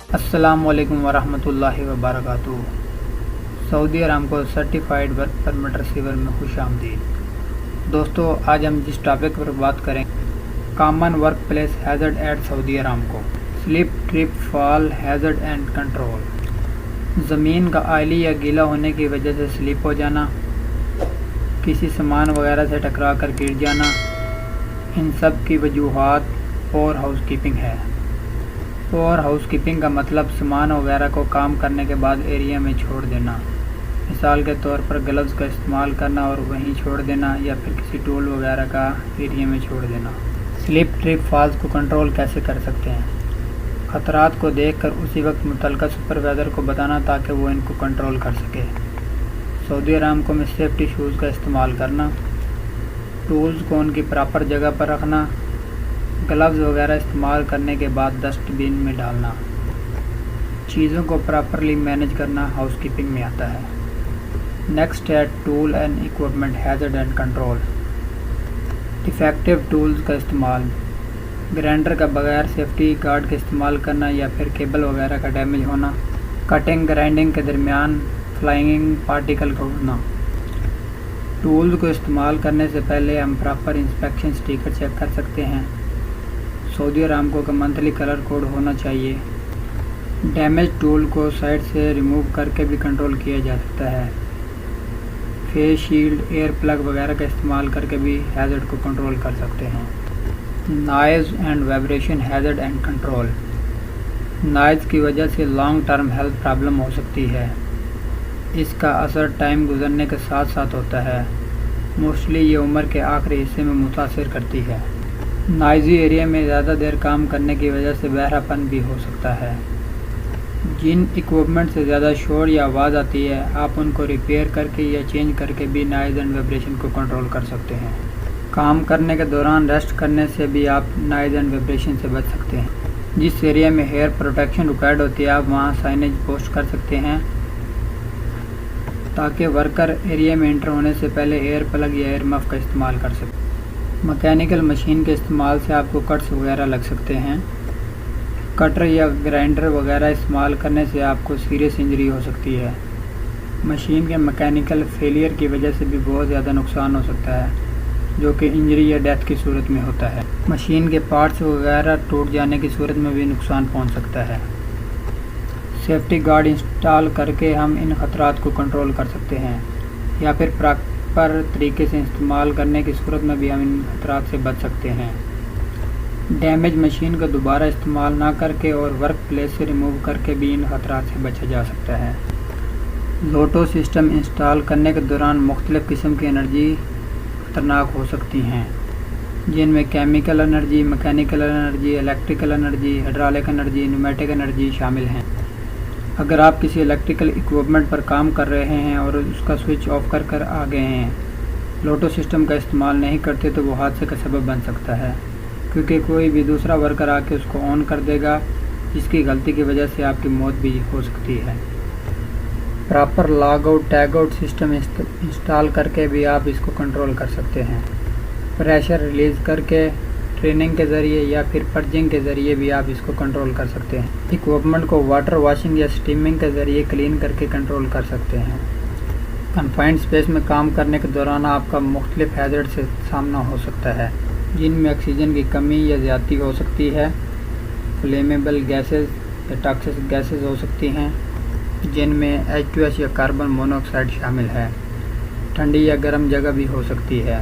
السلام علیکم ورحمۃ اللہ وبرکاتہ۔ سعودی ارامکو سرٹیفائیڈ ورک پرمٹ ریسیور میں خوش آمدید۔ دوستو، آج ہم جس ٹاپک پر بات کریں، common work place hazard at Saudi Aramco, slip trip fall hazard and control. زمین کا آئلی یا گیلا ہونے کی وجہ سے سلپ ہو جانا، کسی سامان وغیرہ سے ٹکرا کر گر جانا، ان سب کی وجوہات پور ہاؤس کیپنگ ہے۔ پور ہاؤس کیپنگ کا مطلب سامان وغیرہ کو کام کرنے کے بعد ایریا میں چھوڑ دینا، مثال کے طور پر گلوز کا استعمال کرنا اور وہیں چھوڑ دینا، یا پھر کسی ٹول وغیرہ کا ایریا میں چھوڑ دینا۔ سلپ ٹرپ فالز کو کنٹرول کیسے کر سکتے ہیں؟ خطرات کو دیکھ کر اسی وقت متعلقہ سپروائزر کو بتانا تاکہ وہ ان کو کنٹرول کر سکے۔ سعودی ارامکو میں سیفٹی شوز کا استعمال کرنا، ٹولز کو ان کی پراپر جگہ پر رکھنا، گلوز وغیرہ استعمال کرنے کے بعد ڈسٹ بین میں ڈالنا، چیزوں کو پراپرلی مینیج کرنا ہاؤس کیپنگ میں آتا ہے۔ نیکسٹ ہے tool and equipment hazard and control. Defective tools کا استعمال، گرائنڈر کا بغیر سیفٹی گارڈ کے استعمال کرنا یا پھر کیبل وغیرہ کا ڈیمیج ہونا، کٹنگ گرائنڈنگ کے درمیان فلائنگ پارٹیکل کا اڑنا۔ ٹولز کو استعمال کرنے سے پہلے ہم پراپر انسپیکشن سٹیکر چیک کر سکتے ہیں۔ سعودی ارامکو کا منتھلی کلر کوڈ ہونا چاہیے۔ ڈیمیج ٹول کو سائڈ سے ریموو کر کے بھی کنٹرول کیا جا سکتا ہے۔ فیس شیلڈ، ایئر پلگ وغیرہ کا استعمال کر کے بھی ہیزرڈ کو کنٹرول کر سکتے ہیں۔ Nice and vibration hazard and control. Nice کی وجہ سے لانگ ٹرم ہیلتھ پرابلم ہو سکتی ہے۔ اس کا اثر ٹائم گزرنے کے ساتھ ساتھ ہوتا ہے۔ موسٹلی یہ عمر کے آخری حصے میں متاثر کرتی ہے۔ نائزی ایریا میں زیادہ دیر کام کرنے کی وجہ سے بہرا پن بھی ہو سکتا ہے۔ جن اکوپمنٹ سے زیادہ شور یا آواز آتی ہے، آپ ان کو ریپیئر کر کے یا چینج کر کے بھی نائز اینڈ وائبریشن کو کنٹرول کر سکتے ہیں۔ کام کرنے کے دوران ریسٹ کرنے سے بھی آپ نائز اینڈ وائبریشن سے بچ سکتے ہیں۔ جس ایریا میں ہیئر پروٹیکشن ریکوائرڈ ہوتی ہے، آپ وہاں سائنیج پوسٹ کر سکتے ہیں تاکہ ورکر ایریا میں انٹر ہونے سے پہلے ایئر پلگ یا ایئر مف کا استعمال کر سکیں۔ مکینیکل مشین کے استعمال سے آپ کو کٹس وغیرہ لگ سکتے ہیں۔ کٹر یا گرائنڈر وغیرہ استعمال کرنے سے آپ کو سیریس انجری ہو سکتی ہے۔ مشین کے مکینیکل فیلئر کی وجہ سے بھی بہت زیادہ نقصان ہو سکتا ہے، جو کہ انجری یا ڈیتھ کی صورت میں ہوتا ہے۔ مشین کے پارٹس وغیرہ ٹوٹ جانے کی صورت میں بھی نقصان پہنچ سکتا ہے۔ سیفٹی گارڈ انسٹال کر کے ہم ان خطرات کو کنٹرول کر سکتے ہیں، یا پھر پراپر طریقے سے استعمال کرنے کی صورت میں بھی ہم ان خطرات سے بچ سکتے ہیں۔ ڈیمیج مشین کا دوبارہ استعمال نہ کر کے اور ورک پلیس سے ریموو کر کے بھی ان خطرات سے بچا جا سکتا ہے۔ لوٹو سسٹم انسٹال کرنے کے دوران مختلف قسم کی انرجی خطرناک ہو سکتی ہیں، جن میں chemical energy, mechanical energy, electrical energy, hydraulic energy, pneumatic energy شامل ہیں۔ اگر آپ کسی الیکٹریکل اکوپمنٹ پر کام کر رہے ہیں اور اس کا سوئچ آف کر آ گئے ہیں، لوٹو سسٹم کا استعمال نہیں کرتے تو وہ حادثے کا سبب بن سکتا ہے، کیونکہ کوئی بھی دوسرا ورکر آ کے اس کو آن کر دے گا، جس کی غلطی کی وجہ سے آپ کی موت بھی ہو سکتی ہے۔ Proper log out tag out system install کر کے بھی آپ اس کو کنٹرول کر سکتے ہیں۔ پریشر ریلیز کر کے ٹریننگ کے ذریعے یا پھر پرجنگ کے ذریعے بھی آپ اس کو کنٹرول کر سکتے ہیں۔ اکوپمنٹ کو واٹر واشنگ یا سٹیمنگ کے ذریعے کلین کر کے کنٹرول کر سکتے ہیں۔ کنفائنڈ اسپیس میں کام کرنے کے دوران آپ کا مختلف ہیزرڈ سے سامنا ہو سکتا ہے، جن میں آکسیجن کی کمی یا زیادتی ہو سکتی ہے، فلیمیبل گیسز یا ٹاکسک گیسز ہو سکتی ہیں، جن میں H2S یا کاربن مونوآکسائڈ شامل ہے۔ ٹھنڈی یا گرم جگہ بھی ہو سکتی ہے۔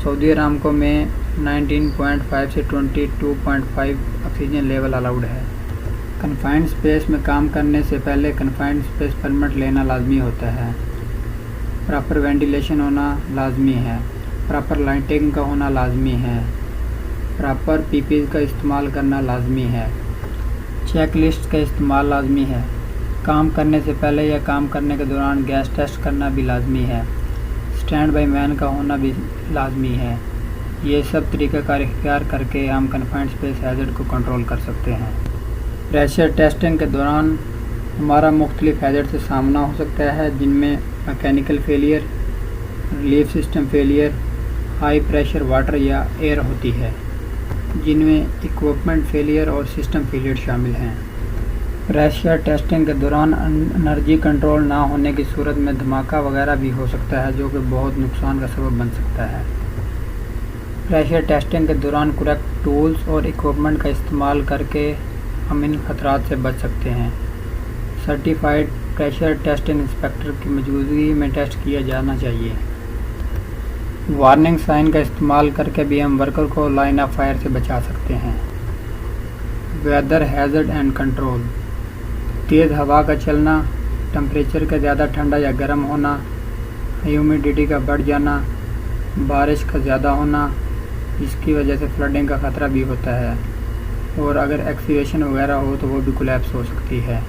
سعودی ارامکو میں 19.5 سے 22.5 آکسیجن لیول الاؤڈ ہے۔ کنفائنڈ اسپیس میں کام کرنے سے پہلے کنفائنڈ اسپیس پرمٹ لینا لازمی ہوتا ہے۔ پراپر وینٹیلیشن ہونا لازمی ہے، پراپر لائٹنگ کا ہونا لازمی ہے، پراپر PPE کا استعمال کرنا لازمی ہے، چیک لسٹ کا استعمال لازمی ہے، کام کرنے سے پہلے یا کام کرنے کے دوران گیس ٹیسٹ کرنا بھی لازمی ہے، اسٹینڈ بائی مین کا ہونا بھی لازمی ہے۔ یہ سب طریقہ کار اختیار کر کے ہم کنفائنڈ اسپیس ہیزرڈ کو کنٹرول کر سکتے ہیں۔ پریشر ٹیسٹنگ کے دوران ہمارا مختلف ہیزرڈ سے سامنا ہو سکتا ہے، جن میں mechanical failure, relief system failure, high pressure water یا ایئر ہوتی ہے، جن میں اکوپمنٹ فیلئر اور سسٹم فیلئر شامل ہیں۔ پریشر ٹیسٹنگ کے دوران انرجی کنٹرول نہ ہونے کی صورت میں دھماکہ وغیرہ بھی ہو سکتا ہے، جو کہ بہت نقصان کا سبب بن سکتا ہے۔ پریشر ٹیسٹنگ کے دوران کریکٹ ٹولز اور اکوپمنٹ کا استعمال کر کے ہم ان خطرات سے بچ سکتے ہیں۔ سرٹیفائڈ پریشر ٹیسٹنگ انسپیکٹر کی موجودگی میں ٹیسٹ کیا جانا چاہیے۔ وارننگ سائن کا استعمال کر کے بھی ہم ورکر کو لائن آف فائر سے بچا سکتے ہیں۔ ویدر ہیزرڈ اینڈ کنٹرول، تیز ہوا کا چلنا، ٹمپریچر کا زیادہ ٹھنڈا یا گرم ہونا، ہیومیڈیٹی کا بڑھ جانا، بارش کا زیادہ ہونا، جس کی وجہ سے فلڈنگ کا خطرہ بھی ہوتا ہے، اور اگر ایکسیویشن وغیرہ ہو تو وہ بھی کولیپس ہو سکتی ہے۔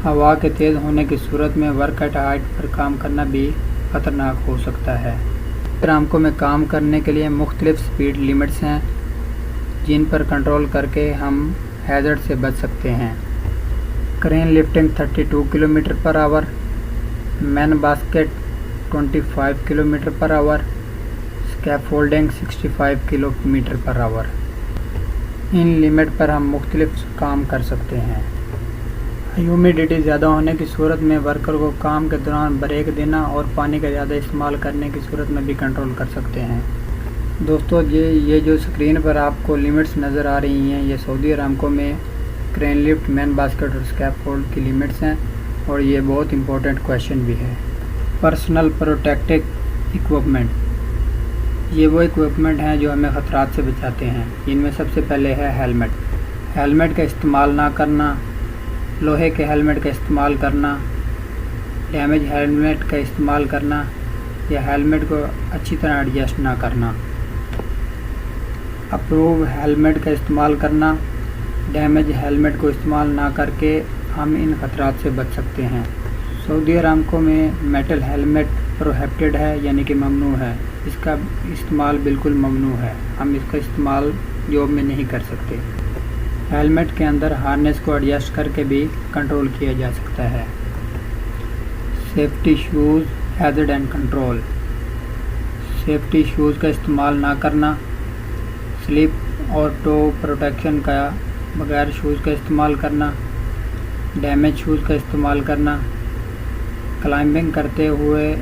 ہوا کے تیز ہونے کی صورت میں ورک ایٹ ہائٹ پر کام کرنا بھی خطرناک ہو سکتا ہے۔ رامکو میں کام کرنے کے لیے مختلف سپیڈ لیمٹس ہیں، جن پر کنٹرول کر کے ہم ہیزرڈ سے بچ سکتے ہیں۔ کرین لفٹنگ 32 کلومیٹر پر آور، مین باسکٹ 25 کلومیٹر پر آور، اسکیفولڈنگ 65 کلومیٹر پر آور۔ ان لمٹ پر ہم مختلف کام کر سکتے ہیں۔ ہیومیڈیٹی زیادہ ہونے کی صورت میں ورکر کو کام کے دوران بریک دینا اور پانی کا زیادہ استعمال کرنے کی صورت میں بھی کنٹرول کر سکتے ہیں۔ دوستو، یہ جو اسکرین پر آپ کو لمٹس نظر آ رہی ہیں، یہ سعودی ارامکو میں کرین لفٹ، مین باسکٹ اور اسکیپ فولڈ کی لمٹس ہیں، اور یہ بہت امپورٹنٹ کویشچن بھی ہے۔ پرسنل پروٹیکٹیو اکوپمنٹ، یہ وہ اکوپمنٹ ہیں جو ہمیں خطرات سے بچاتے ہیں۔ ان میں سب سے پہلے ہے ہیلمٹ کا استعمال نہ کرنا، لوہے کے ہیلمٹ کا استعمال کرنا، ڈیمیج ہیلمٹ کا استعمال کرنا یا ہیلمٹ کو اچھی طرح ایڈجسٹ نہ کرنا، اپروو ہیلمٹ کا استعمال کرنا۔ ڈیمیج ہیلمٹ کو استعمال نہ کر کے ہم ان خطرات سے بچ سکتے ہیں۔ سعودی ارامکو میں میٹل ہیلمٹ پروہیبٹڈ ہے، یعنی کہ ممنوع ہے۔ اس کا استعمال بالکل ممنوع ہے، ہم اس کا استعمال جاب میں نہیں کر سکتے۔ ہیلمٹ کے اندر ہارنیس کو ایڈجسٹ کر کے بھی کنٹرول کیا جا سکتا ہے۔ Safety shoes, hazard and control, safety shoes کا استعمال نہ کرنا، سلپ اور ٹو پروٹیکشن کا بغیر شوز کا استعمال کرنا، ڈیمیج شوز کا استعمال کرنا، کلائمبنگ کرتے ہوئے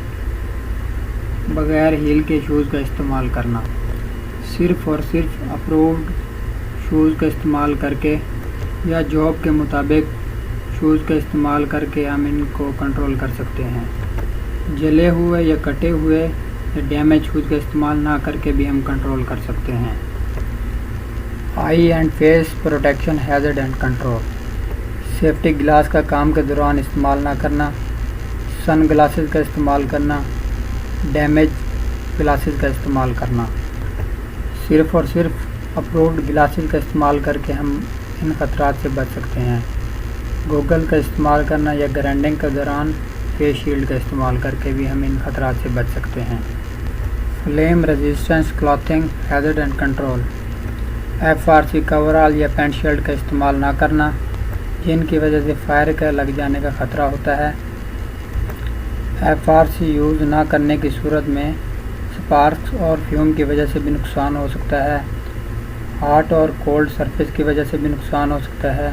بغیر ہیل کے شوز کا استعمال کرنا۔ صرف اور صرف اپرووڈ شوز کا استعمال کر کے یا جاب کے مطابق شوز کا استعمال کر کے ہم ان کو کنٹرول کر سکتے ہیں۔ جلے ہوئے یا کٹے ہوئے یا ڈیمیج شوز کا استعمال نہ کر کے بھی ہم کنٹرول کر سکتے ہیں۔ Eye and face protection, hazard and control, safety glass کا کام کے دوران استعمال نہ کرنا، سن گلاسز کا استعمال کرنا، ڈیمیج گلاسز کا استعمال کرنا۔ صرف اور صرف اپرووڈ گلاسز کا استعمال کر کے ہم ان خطرات سے بچ سکتے ہیں۔ گوگل کا استعمال کرنا یا گرینڈنگ کے دوران فیس شیلڈ کا استعمال کر کے بھی ہم ان خطرات سے بچ سکتے ہیں۔ Flame resistance clothing, hazard and control, FRC کورال یا پینٹ شرٹ کا استعمال نہ کرنا، جن کی وجہ سے فائر کا لگ جانے کا خطرہ ہوتا ہے۔ FRC یوز نہ کرنے کی صورت میں سپارکس اور فیوم کی وجہ سے بھی نقصان ہو سکتا ہے۔ ہاٹ اور کولڈ سرفیس کی وجہ سے بھی نقصان ہو سکتا ہے،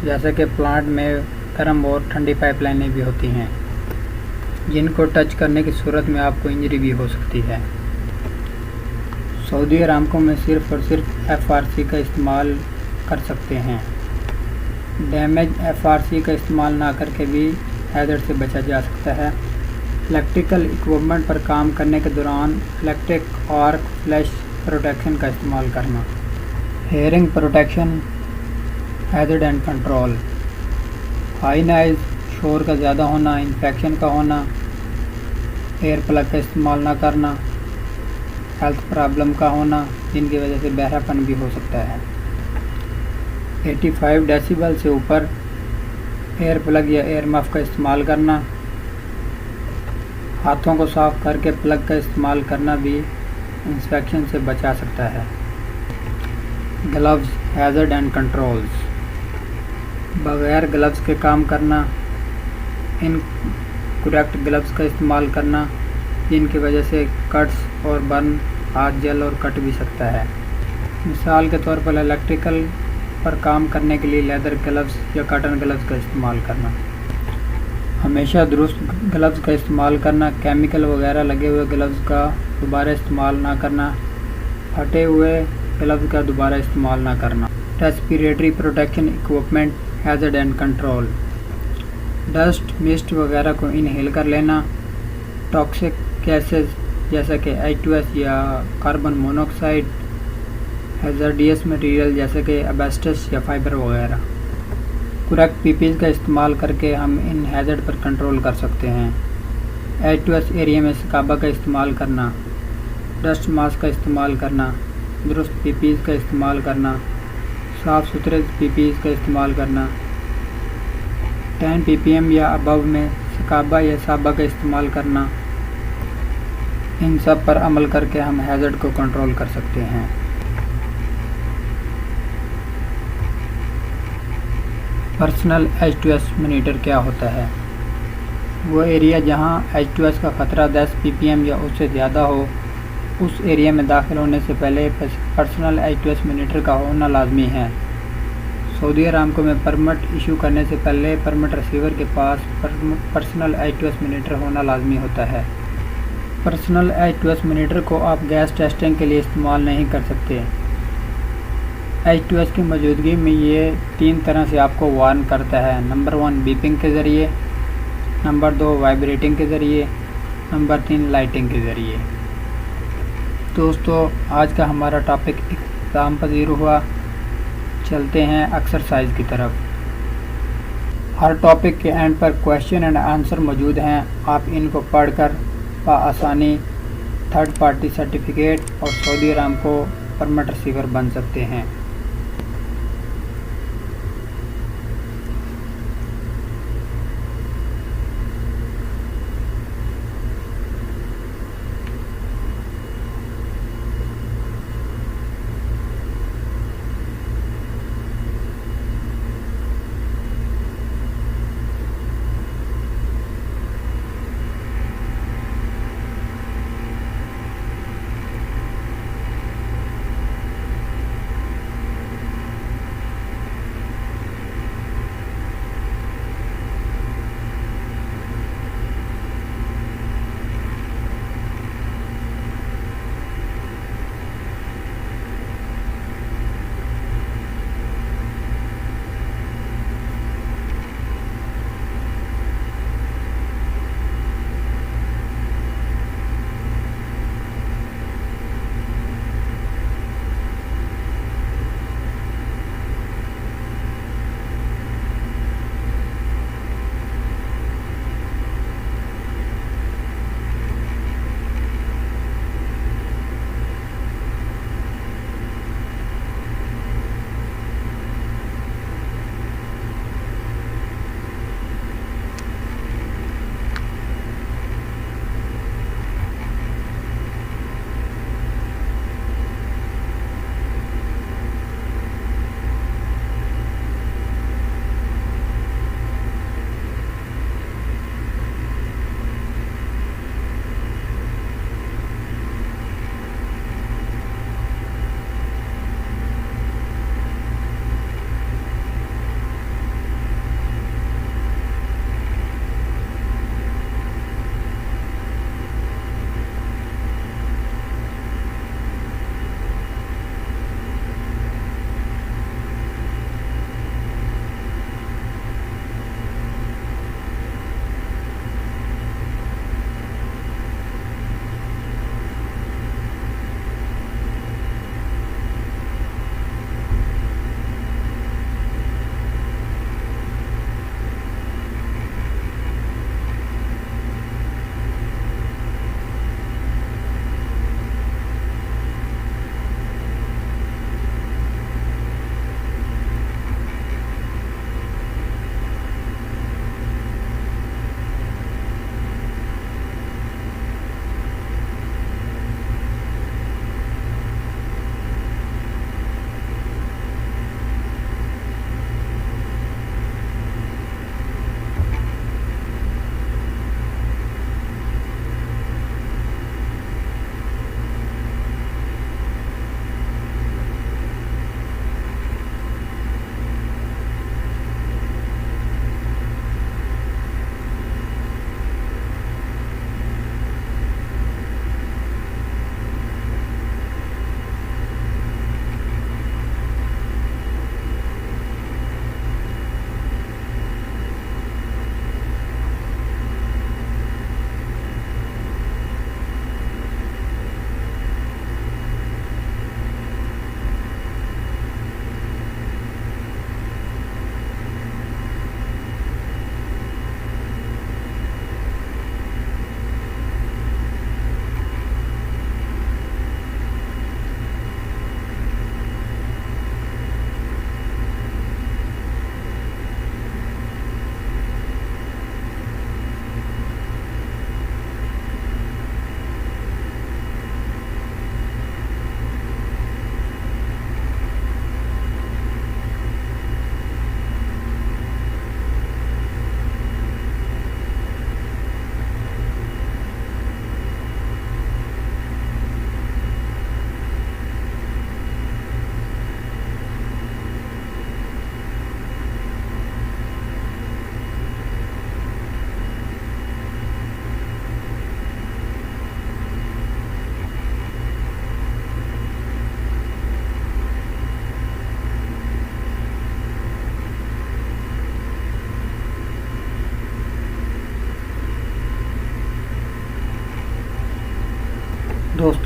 جیسا کہ پلانٹ میں گرم اور ٹھنڈی پائپ لائنیں بھی ہوتی ہیں، جن کو ٹچ کرنے کی صورت میں آپ کو انجری بھی ہو سکتی ہے۔ سعودی ارامکو میں صرف اور صرف FRC کا استعمال کر سکتے ہیں۔ ڈیمیج FRC کا استعمال نہ کر کے بھی ہیزرڈ سے بچا جا سکتا ہے۔ الیکٹریکل اکوپمنٹ پر کام کرنے کے دوران الیکٹرک آرک فلیش پروٹیکشن کا استعمال کرنا۔ Hearing protection, hazard and control, high nice, شور کا زیادہ ہونا، انفیکشن کا ہونا، ایئر پلگ کا استعمال نہ کرنا، ہیلتھ پرابلم کا ہونا، جن کی وجہ سے بہرا پن بھی ہو سکتا ہے۔ 85 ڈیسیبل سے اوپر ایئر پلگ یا ایئر مف کا استعمال کرنا، ہاتھوں کو صاف کر کے پلگ کا استعمال کرنا بھی انفیکشن سے بچا سکتا ہے۔ گلوز، ہیزرڈ اینڈ کنٹرولز، بغیر گلوز کے کام کرنا، ان کریکٹ گلوز کا استعمال کرنا، جن کی وجہ سے کٹس اور برن، ہاتھ جل اور کٹ بھی سکتا ہے۔ مثال کے طور پر الیکٹریکل پر کام کرنے کے لیے لیدر گلوز یا کاٹن گلوز کا استعمال کرنا، ہمیشہ درست گلوز کا استعمال کرنا، کیمیکل وغیرہ لگے ہوئے گلوز کا دوبارہ استعمال نہ کرنا، پھٹے ہوئے گلوز کا دوبارہ استعمال نہ کرنا، respiratory protection equipment, hazard and control, dust mist وغیرہ کو انہیل کر لینا، ٹاکسک گیسز جیسا کہ H2S یا کاربن مونوکسائڈ، ہیزرڈیس مٹیریل جیسے کہ ایبیسٹس یا فائبر وغیرہ۔ کریکٹ PPEs کا استعمال کر کے ہم ان ہیزرڈ پر کنٹرول کر سکتے ہیں۔ H2S ایریا میں سکابا کا استعمال کرنا، ڈسٹ ماسک کا استعمال کرنا، درست PPEs کا استعمال کرنا، صاف ستھرے PPEs کا استعمال کرنا، 10 ppm یا ابو میں سکابا یا سابا کا استعمال کرنا، ان سب پر عمل کر کے ہم ہیزرڈ کو کنٹرول کر سکتے ہیں۔ پرسنل H2S مانیٹر کیا ہوتا ہے؟ وہ ایریا جہاں H2S کا خطرہ 10 ppm یا اس سے زیادہ ہو، اس ایریا میں داخل ہونے سے پہلے پرسنل H2S مانیٹر کا ہونا لازمی ہے۔ سعودی ارامکو میں پرمٹ ایشو کرنے سے پہلے پرمٹ ریسیور کے پاس پرسنل H2S مانیٹر ہونا لازمی ہوتا ہے۔ پرسنل H2S مانیٹر کو آپ گیس ٹیسٹنگ کے لیے استعمال نہیں کر سکتے۔ H2S کی موجودگی میں یہ 3 طرح سے آپ کو وارن کرتا ہے۔ نمبر 1 بیپنگ کے ذریعے، نمبر 2 وائبریٹنگ کے ذریعے، نمبر 3 لائٹنگ کے ذریعے۔ دوستو آج کا ہمارا ٹاپک اختتام پذیر ہوا، چلتے ہیں ایکسرسائز کی طرف۔ ہر ٹاپک کے and per question and answer موجود ہیں، آپ ان کو پڑھ کر بآسانی تھرڈ پارٹی سرٹیفکیٹ اور سعودی ارامکو پرمٹ ریسیور بن سکتے ہیں۔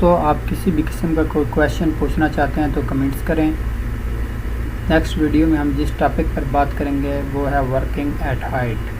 دوستوں آپ کسی بھی قسم کا کوئی کویشچن پوچھنا چاہتے ہیں تو کمنٹس کریں۔ نیکسٹ ویڈیو میں ہم جس ٹاپک پر بات کریں گے وہ ہے ورکنگ ایٹ ہائٹ۔